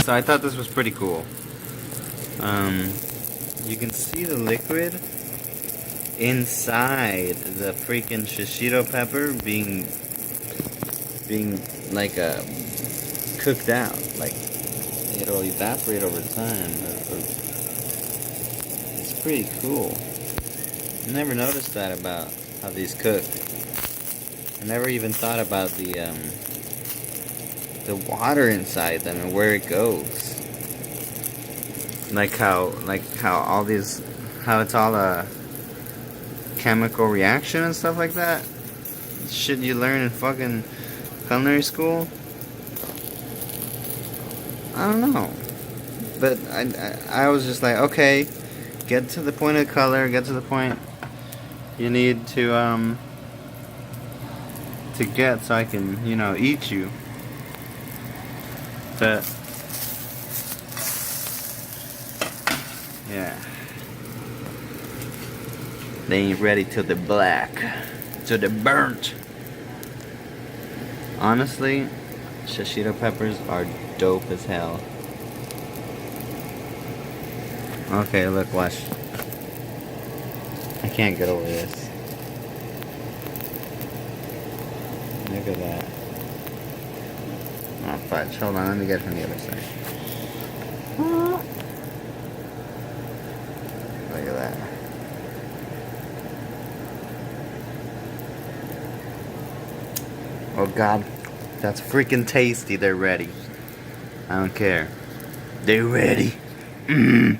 So I thought this was pretty cool. You can see the liquid inside the freaking shishito pepper being like cooked out. Like it'll evaporate over time. It's pretty cool. I never noticed that about how these cook. I never even thought about the water inside them and where it goes. Like how all these, how it's all a chemical reaction and stuff like that. Shit you learn in fucking culinary school. I don't know, but I was just like, okay, get to the point of color, get to the point you need to get, so I can, you know, eat you. But yeah, they ain't ready till they're black, till they're burnt. Honestly, shishito peppers are dope as hell. Okay, look, watch. I can't get over this. Look at that. Oh, fudge. Hold on, let me get it from the other side. Look at that. Oh god, that's freaking tasty. They're ready. I don't care. They're ready. Mmm.